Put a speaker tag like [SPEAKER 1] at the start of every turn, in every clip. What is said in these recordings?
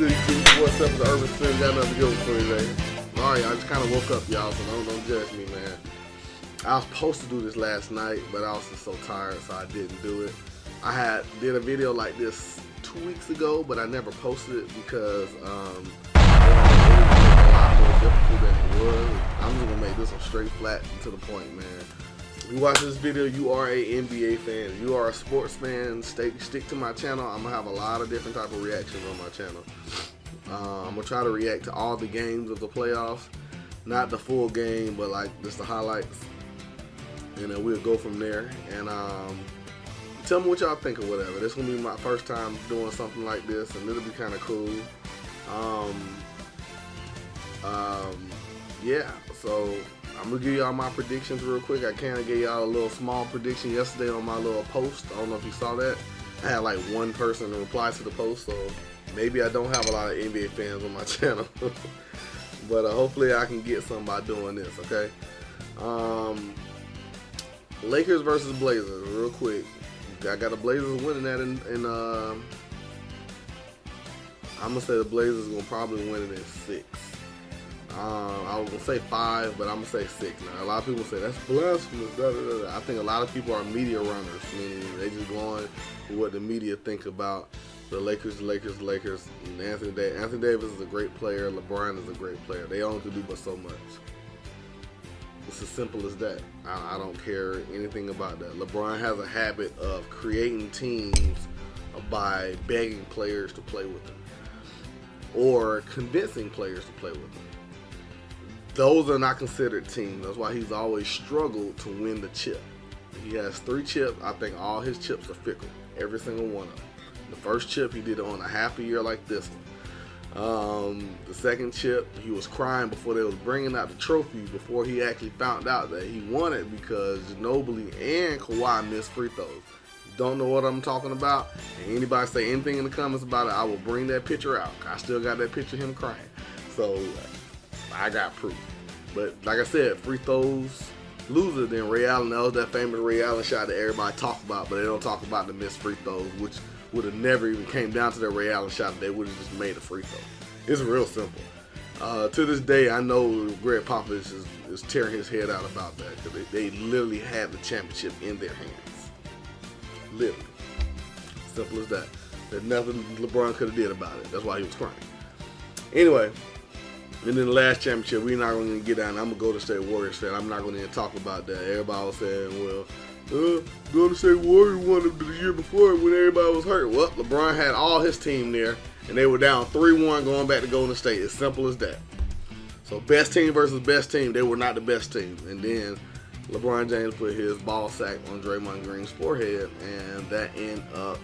[SPEAKER 1] City 247 the Urban City. Got nothing good for you today. Sorry, I just kind of woke up, y'all, so don't judge me, man. I was supposed to do this last night, but I was just so tired, so I didn't do it. I did a video like this 2 weeks ago, but I never posted it because it was a lot more difficult than it was. I'm just gonna make this one straight flat and to the point, man. If you watch this video, you are a NBA fan. If you are a sports fan, stick to my channel. I'm gonna have a lot of different type of reactions on my channel. I'm gonna try to react to all the games of the playoffs, not the full game, but like just the highlights, and then we'll go from there. And tell me what y'all think or whatever. This is gonna be my first time doing something like this, and it'll be kind of cool. Yeah, so I'm gonna give y'all my predictions real quick. I kind of gave y'all a little small prediction yesterday on my little post. I don't know if you saw that. I had like one person reply to the post, so maybe I don't have a lot of NBA fans on my channel. But hopefully I can get some by doing this, okay? Lakers versus Blazers, real quick. I got the Blazers winning that in I'm gonna say the Blazers gonna probably win it in 6. I was gonna say 5, but I'm gonna say 6. Now a lot of people say that's blasphemous. I think a lot of people are media runners, meaning they just going with what the media think about the Lakers. And Anthony Davis is a great player. LeBron is a great player. They only can do but so much. It's as simple as that. I don't care anything about that. LeBron has a habit of creating teams by begging players to play with him or convincing players to play with him. Those are not considered teams. That's why he's always struggled to win the chip. He has 3 chips. I think all his chips are fickle. Every single one of them. The first chip, he did it on a half a year like this one. The second chip, he was crying before they was bringing out the trophy before he actually found out that he won it because Ginobili and Kawhi missed free throws. Don't know what I'm talking about, and anybody say anything in the comments about it, I will bring that picture out. I still got that picture of him crying. So I got proof. But like I said, free throws loser than Ray Allen. That was that famous Ray Allen shot that everybody talk about, but they don't talk about the missed free throws, which would have never even came down to that Ray Allen shot. They would have just made a free throw. It's real simple. To this day, I know Greg Popovich is tearing his head out about that because they literally had the championship in their hands. Literally. Simple as that. There's nothing LeBron could have did about it. That's why he was crying. Anyway, and then the last championship, we're not going to get down. I'm a Golden State Warriors fan. I'm not going to even talk about that. Everybody was saying, well, Golden State Warriors won it the year before when everybody was hurt. Well, LeBron had all his team there, and they were down 3-1 going back to Golden State. As simple as that. So best team versus best team, they were not the best team. And then LeBron James put his ball sack on Draymond Green's forehead, and that ended up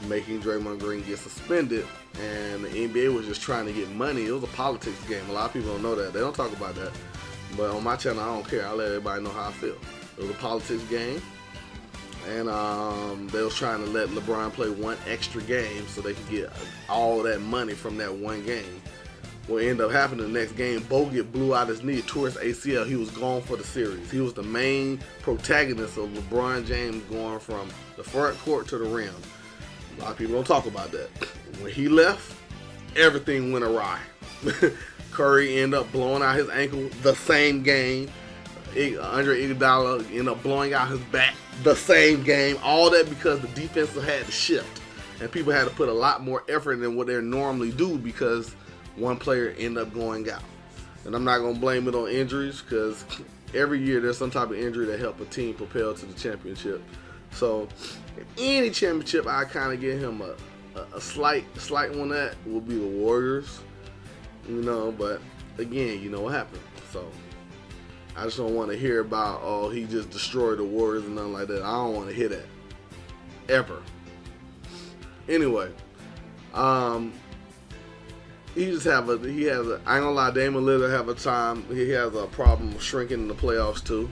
[SPEAKER 1] making Draymond Green get suspended. And the NBA was just trying to get money. It was a politics game. A lot of people don't know that. They don't talk about that. But on my channel, I don't care. I let everybody know how I feel. It was a politics game. And they was trying to let LeBron play one extra game so they could get all that money from that one game. What ended up happening the next game, Bogut blew out his knee, tore his ACL. He was gone for the series. He was the main protagonist of LeBron James going from the front court to the rim. A lot of people don't talk about that. When he left, everything went awry. Curry ended up blowing out his ankle the same game. Andre Iguodala ended up blowing out his back the same game. All that because the defense had to shift. And people had to put a lot more effort than what they normally do because one player ended up going out. And I'm not going to blame it on injuries because every year there's some type of injury that help a team propel to the championship. So any championship, I kind of give him a slight one. That will be the Warriors, but again, you know what happened. So I just don't want to hear about, oh, he just destroyed the Warriors and nothing like that. I don't want to hear that ever. Anyway, he has a, I ain't gonna lie, Damian Lillard he has a problem shrinking in the playoffs too.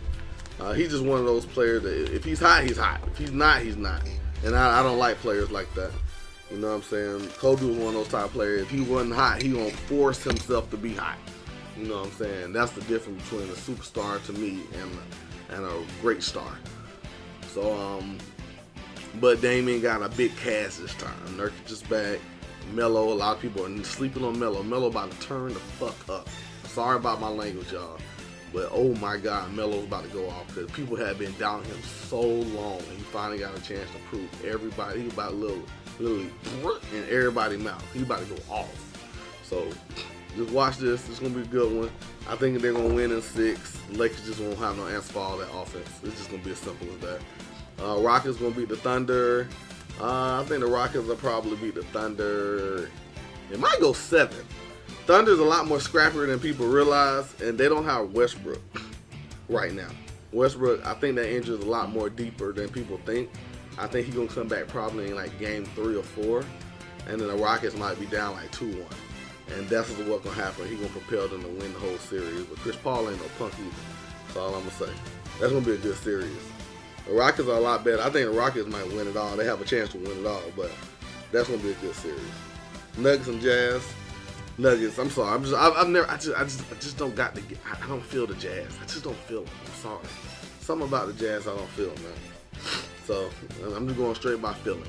[SPEAKER 1] He's just one of those players that if he's hot, he's hot. If he's not, he's not. And I don't like players like that. You know what I'm saying? Kobe was one of those type of players. If he wasn't hot, he gonna force himself to be hot. You know what I'm saying? That's the difference between a superstar to me and a great star. So, but Damian got a big cast this time. Nurkic is back. Melo. A lot of people are sleeping on Melo. Melo about to turn the fuck up. Sorry about my language, y'all. But oh my God, Melo's about to go off because people have been down him so long, and he finally got a chance to prove everybody. He about literally in everybody's mouth. He about to go off. So just watch this. It's gonna be a good one. I think they're gonna win in 6. Lakers just won't have no answer for all that offense. It's just gonna be as simple as that. Rockets gonna beat the Thunder. I think the Rockets will probably beat the Thunder. It might go 7. Thunder's a lot more scrappier than people realize, and they don't have Westbrook right now. Westbrook, I think that injury is a lot more deeper than people think. I think he's going to come back probably in like game 3 or 4, and then the Rockets might be down like 2-1. And that's what's going to happen. He's going to propel them to win the whole series. But Chris Paul ain't no punk either. That's all I'm going to say. That's going to be a good series. The Rockets are a lot better. I think the Rockets might win it all. They have a chance to win it all, but that's going to be a good series. Nuggets and Jazz. Nuggets. I'm sorry. I just don't got the. I don't feel the Jazz. I just don't feel them. I'm sorry. Something about the Jazz I don't feel, man. So I'm just going straight by feeling.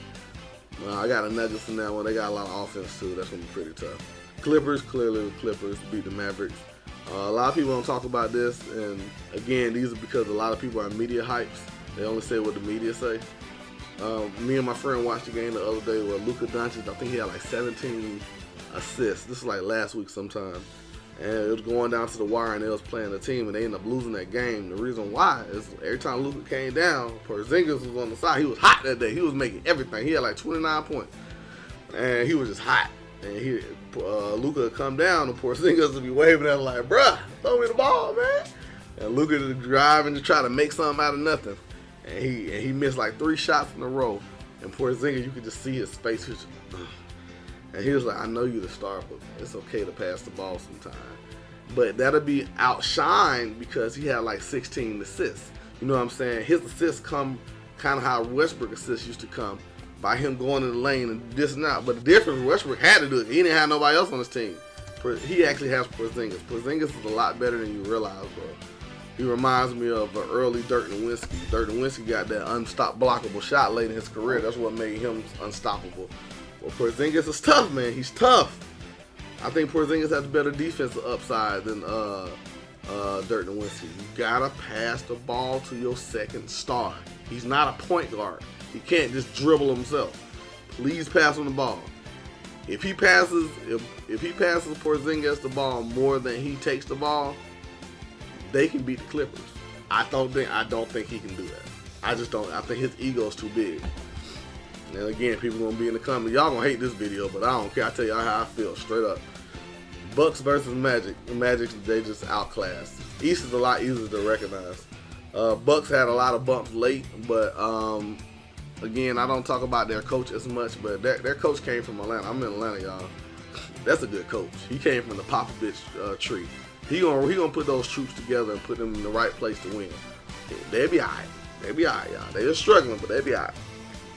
[SPEAKER 1] I got the Nuggets in that one. They got a lot of offense too. That's gonna be pretty tough. Clippers. Clearly, the Clippers beat the Mavericks. A lot of people don't talk about this, and again, these are because a lot of people are media hypes. They only say what the media say. Me and my friend watched the game the other day where Luka Doncic, I think he had like 17 assists. This is like last week sometime. And it was going down to the wire and they was playing a team and they ended up losing that game. The reason why is every time Luka came down, Porzingis was on the side. He was hot that day. He was making everything. He had like 29 points. And he was just hot. And Luka would come down and Porzingis would be waving at him like, bruh, throw me the ball, man. And Luka would drive and just try to make something out of nothing. And he missed like 3 shots in a row. And Porzingis, you could just see his face. He was just, and he was like, I know you're the star, but it's okay to pass the ball sometime. But that'll be outshined because he had like 16 assists. You know what I'm saying? His assists come kind of how Westbrook assists used to come, by him going in the lane and this and that. But the difference, Westbrook had to do it. He didn't have nobody else on his team. He actually has Porzingis. Porzingis is a lot better than you realize, bro. He reminds me of an early Dirk Nowitzki. Dirk Nowitzki got that blockable shot late in his career. That's what made him unstoppable. Well, Porzingis is tough, man. He's tough. I think Porzingis has better defensive upside than Dirk Nowitzki. You gotta pass the ball to your second star. He's not a point guard. He can't just dribble himself. Please pass him the ball. If he passes Porzingis the ball more than he takes the ball, they can beat the Clippers. I don't think he can do that. I just don't. I think his ego's too big. And again, people gonna be in the comments. Y'all gonna hate this video, but I don't care. I tell y'all how I feel straight up. Bucks versus Magic. The Magic, they just outclassed. East is a lot easier to recognize. Bucks had a lot of bumps late, but again, I don't talk about their coach as much, but their coach came from Atlanta. I'm in Atlanta, y'all. That's a good coach. He came from the Popovich tree. He gonna put those troops together and put them in the right place to win. They'll be alright. They'll be alright, y'all. They're struggling, but they'll be alright.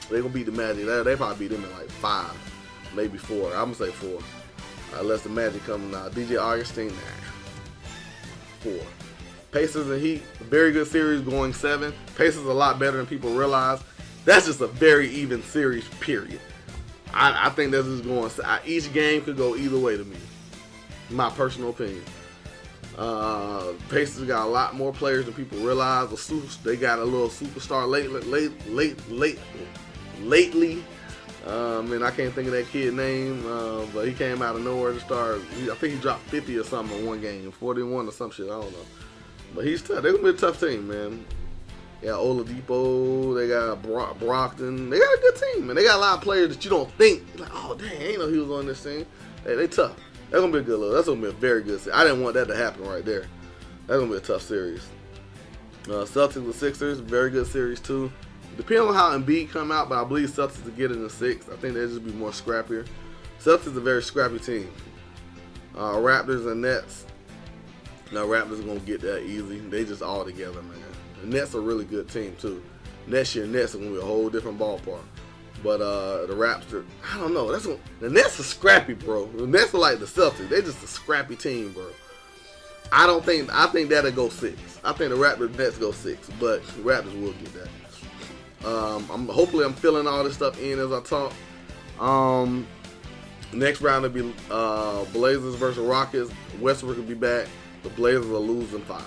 [SPEAKER 1] They gonna beat the Magic. They probably beat them in like 5, maybe 4. I'm gonna say 4, unless the Magic come now. DJ Augustine, 4. Pacers and Heat, very good series, going 7. Pacers a lot better than people realize. That's just a very even series, period. I think this is going. Each game could go either way to me. My personal opinion. Pacers got a lot more players than people realize. They got a little superstar lately. And I can't think of that kid's name, but he came out of nowhere to start. I think he dropped 50 or something in one game, 41 or some shit. I don't know. But he's tough. They're gonna be a tough team, man. They got Oladipo, they got Brockton. They got a good team, man. They got a lot of players that you don't think, like, oh dang, I ain't know he was on this team. They tough. That's gonna be a good look. That's gonna be a very good series. I didn't want that to happen right there. That's gonna be a tough series. Celtics and Sixers, very good series too. Depending on how Embiid come out, but I believe Celtics will get it in 6. I think they'll just be more scrappier. Celtics is a very scrappy team. Raptors and Nets. Now Raptors are gonna get that easy. They just all together, man. The Nets are a really good team too. Next year, Nets are gonna be a whole different ballpark. But the Raptors, I don't know. The Nets are scrappy, bro. The Nets are like the Celtics. They're just a scrappy team, bro. I think that'll go 6. I think the Raptors Nets go 6, but the Raptors will get that. Hopefully I'm filling all this stuff in as I talk. Next round will be Blazers versus Rockets. Westbrook will be back. The Blazers are losing 5.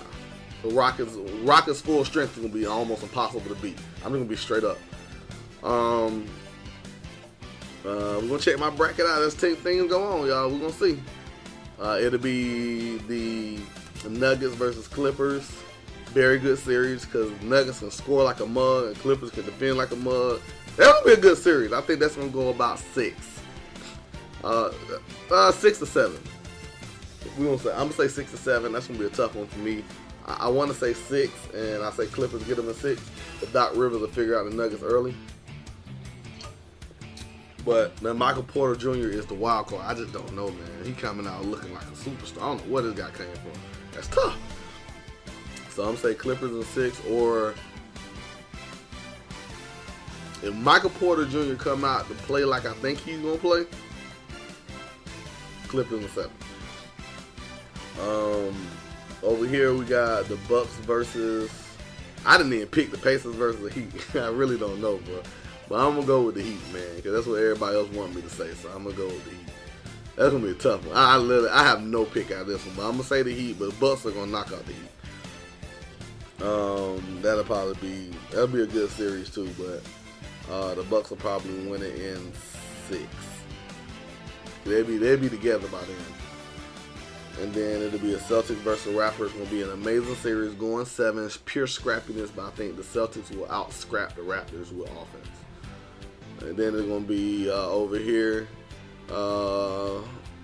[SPEAKER 1] The Rockets full strength is gonna be almost impossible to beat. I'm just gonna be straight up. We're gonna check my bracket out as things go on, y'all. We're gonna see. It'll be the Nuggets versus Clippers. Very good series because Nuggets can score like a mug and Clippers can defend like a mug. That'll be a good series. I think that's gonna go about 6. 6 or 7. I'm gonna say 6 or 7. That's gonna be a tough one for me. I want to say 6, and I say Clippers get them in 6. But Doc Rivers will figure out the Nuggets early. But then Michael Porter Jr. is the wild card. I just don't know, man. He coming out looking like a superstar. I don't know where this guy came from. That's tough. So I'm saying Clippers in 6, or if Michael Porter Jr. come out to play like I think he's gonna play, Clippers in 7. Over here we got the Bucks versus. I didn't even pick the Pacers versus the Heat. I really don't know, bro. But I'm gonna go with the Heat, man, because that's what everybody else wanted me to say. So I'm gonna go with the Heat. That's gonna be a tough one. I have no pick out of this one, but I'm gonna say the Heat. But the Bucks are gonna knock out the Heat. That'll be a good series too. But the Bucks will probably win it in 6. They'll be together by then. And then it'll be a Celtics versus Raptors. It's gonna be an amazing series going 7. It's pure scrappiness, but I think the Celtics will out-scrap the Raptors with offense. And then it's gonna be over here.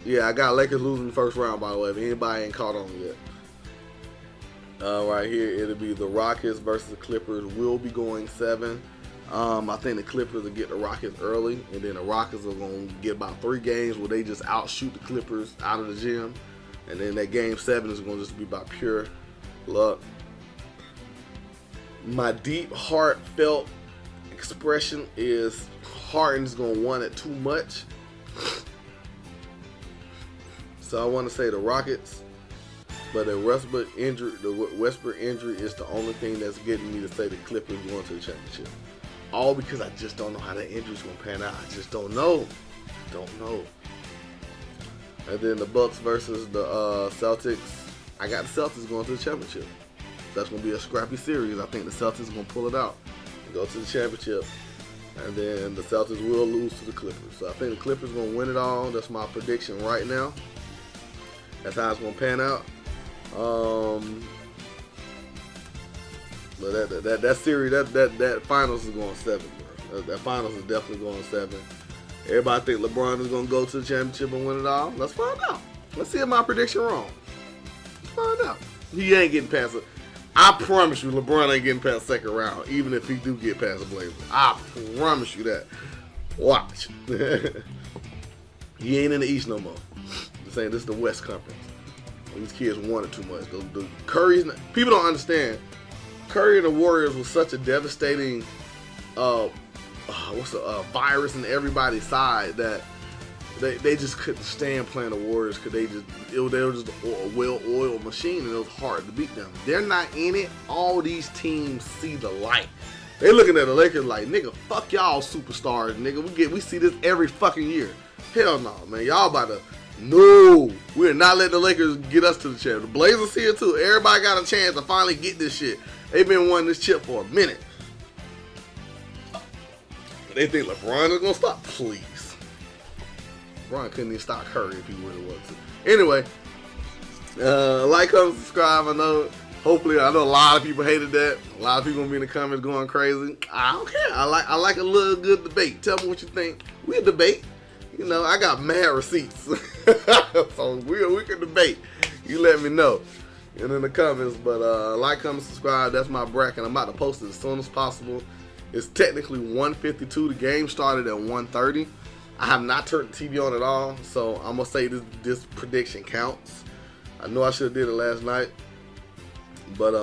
[SPEAKER 1] Yeah, I got Lakers losing the first round, by the way. If anybody ain't caught on yet. Right here, it'll be the Rockets versus the Clippers. Will be going 7. I think the Clippers will get the Rockets early, and then the Rockets are gonna get about 3 games where they just outshoot the Clippers out of the gym. And then that game 7 is going to just be about pure luck. My deep, heartfelt expression is Harden's going to want it too much. So I want to say the Rockets. But the Westbrook injury is the only thing that's getting me to say the Clippers going to the championship. All because I just don't know how that injury's going to pan out. I just don't know. And then the Bucks versus the Celtics. I got the Celtics going to the championship. That's going to be a scrappy series. I think the Celtics are going to pull it out and go to the championship. And then the Celtics will lose to the Clippers. So I think the Clippers are going to win it all. That's my prediction right now. That's how it's going to pan out. But that series, that finals is going 7, bro. That finals is definitely going 7. Everybody think LeBron is going to go to the championship and win it all. Let's find out. Let's see if my prediction wrong. Let's find out. He ain't getting past it. I promise you LeBron ain't getting past the 2nd round, even if he do get past the Blazers. I promise you that. Watch. He ain't in the East no more. I'm saying this is the West Conference. These kids wanted too much. The Curry's, people don't understand. Curry and the Warriors was such a devastating virus in everybody's side that they just couldn't stand playing the Warriors because they were just a well-oiled machine and it was hard to beat them. They're not in it. All these teams see the light. They looking at the Lakers like, nigga, fuck y'all superstars, nigga. We see this every fucking year. Hell no, man. Y'all about to no. We're not letting the Lakers get us to the championship. The Blazers here too. Everybody got a chance to finally get this shit. They've been wanting this chip for a minute. They think LeBron is gonna stop? Please. LeBron couldn't even stop Curry if he really wanted to. Anyway, like, comment, subscribe. I know a lot of people hated that. A lot of people gonna be in the comments going crazy. I don't care. I like a little good debate. Tell me what you think. We debate. You know, I got mad receipts. So we can debate. You let me know. And in the comments. But like, comment, subscribe. That's my bracket. I'm about to post it as soon as possible. It's technically 1:52. The game started at 1:30. I have not turned the TV on at all, so I'm gonna say this prediction counts. I know I should have did it last night, but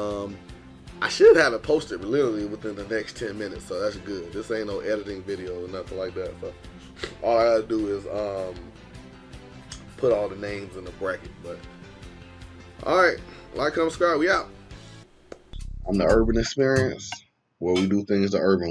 [SPEAKER 1] I should have it posted literally within the next 10 minutes, so that's good. This ain't no editing video or nothing like that. So all I gotta do is put all the names in the bracket. But all right, like, comment, subscribe. We out. I'm the Urban Experience, where we do things the urban way.